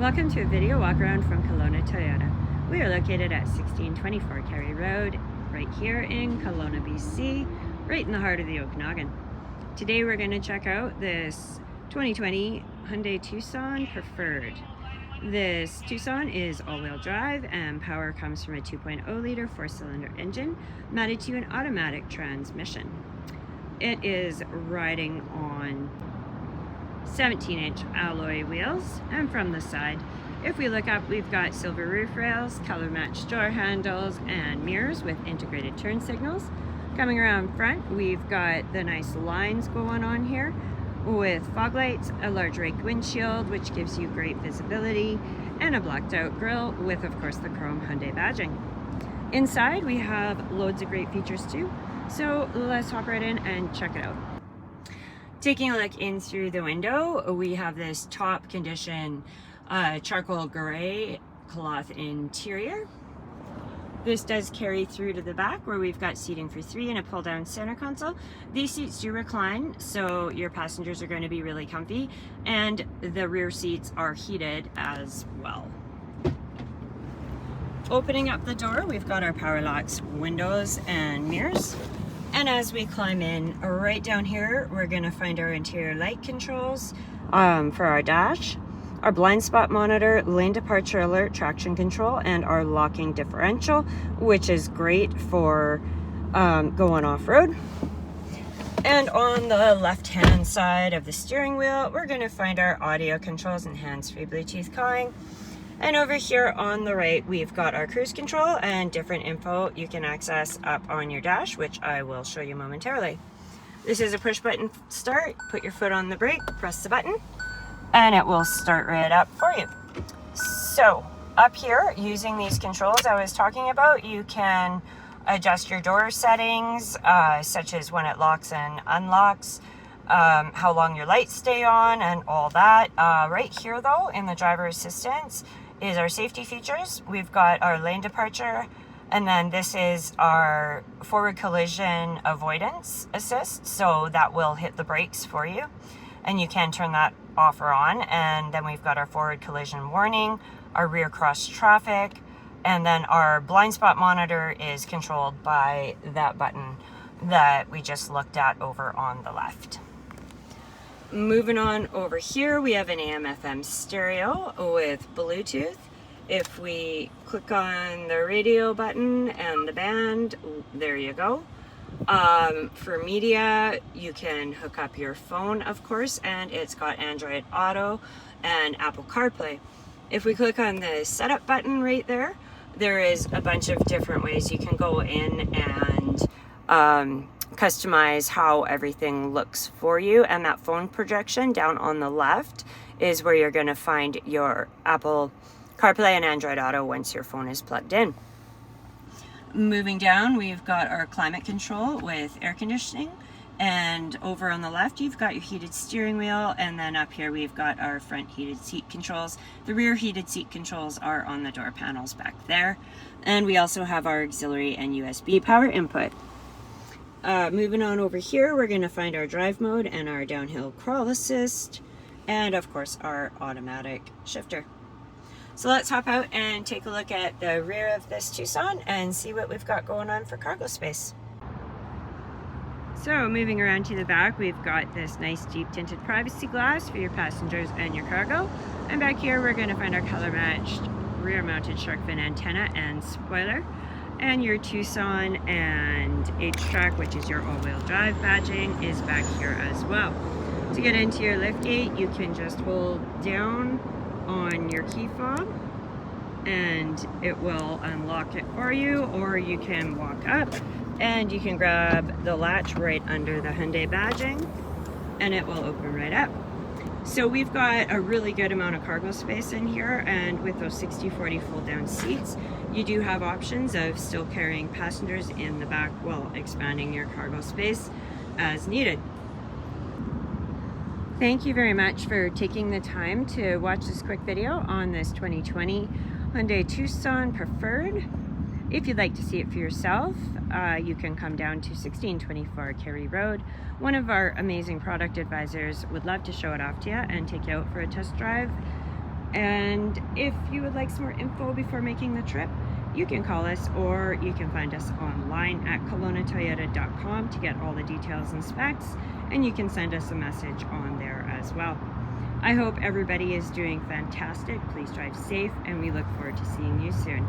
Welcome to a video walk around from Kelowna Toyota. We are located at 1624 Carey Road, right here in Kelowna, BC, right in the heart of the Okanagan. Today we're going to check out this 2020 Hyundai Tucson Preferred. This Tucson is all-wheel drive and power comes from a 2.0 liter 4-cylinder engine mounted to an automatic transmission. It is riding on 17-inch alloy wheels, and from the side, if we look up, we've got silver roof rails, color matched door handles, and mirrors with integrated turn signals. Coming around front, we've got the nice lines going on here with fog lights, a large raked windshield which gives you great visibility, and a blacked out grille with, of course, the chrome Hyundai badging. Inside we have loads of great features too, so let's hop right in and check it out. Taking a look in through the window, we have this top condition charcoal gray cloth interior. This does carry through to the back where we've got seating for 3 and a pull down center console. These seats do recline, so your passengers are going to be really comfy, and the rear seats are heated as well. Opening up the door, we've got our power locks, windows, and mirrors. And as we climb in, right down here, we're going to find our interior light controls for our dash, our blind spot monitor, lane departure alert, traction control, and our locking differential, which is great for going off-road. And on the left-hand side of the steering wheel, we're going to find our audio controls and hands-free Bluetooth calling. And over here on the right, we've got our cruise control and different info you can access up on your dash, which I will show you momentarily. This is a push button start. Put your foot on the brake, press the button, and it will start right up for you. So up here, using these controls I was talking about, you can adjust your door settings, such as when it locks and unlocks, how long your lights stay on, and all that. Right here though, in the driver assistance, is our safety features. We've got our lane departure, and then this is our forward collision avoidance assist, so that will hit the brakes for you, and you can turn that off or on. And then we've got our forward collision warning, our rear cross traffic, and then our blind spot monitor is controlled by that button that we just looked at over on the left. Moving on over here, we have an AM/FM stereo with Bluetooth. If we click on the radio button and the band, there you go. For media, you can hook up your phone, of course, and it's got Android Auto and Apple CarPlay. If we click on the setup button right there, there is a bunch of different ways you can go in and customize how everything looks for you. And that phone projection down on the left is where you're going to find your Apple CarPlay and Android Auto once your phone is plugged in. Moving down, we've got our climate control with air conditioning, and over on the left you've got your heated steering wheel, and then up here we've got our front heated seat controls. The rear heated seat controls are on the door panels back there, and we also have our auxiliary and USB power input. Moving on over here, we're going to find our drive mode and our downhill crawl assist, and of course our automatic shifter. So let's hop out and take a look at the rear of this Tucson and see what we've got going on for cargo space. So moving around to the back, we've got this nice deep tinted privacy glass for your passengers and your cargo. And back here we're going to find our color matched rear mounted shark fin antenna and spoiler, and your Tucson and H-Track, which is your all-wheel drive badging, is back here as well. To get into your lift gate, you can just hold down on your key fob and it will unlock it for you, or you can walk up and you can grab the latch right under the Hyundai badging and it will open right up. So we've got a really good amount of cargo space in here, and with those 60/40 fold down seats, you do have options of still carrying passengers in the back while expanding your cargo space as needed. Thank you very much for taking the time to watch this quick video on this 2020 Hyundai Tucson Preferred. If you'd like to see it for yourself, you can come down to 1624 Carey Road. One of our amazing product advisors would love to show it off to you and take you out for a test drive And if you would like some more info before making the trip, you can call us, or you can find us online at KelownaToyota.com to get all the details and specs, and you can send us a message on there as well. I hope everybody is doing fantastic. Please drive safe, and we look forward to seeing you soon.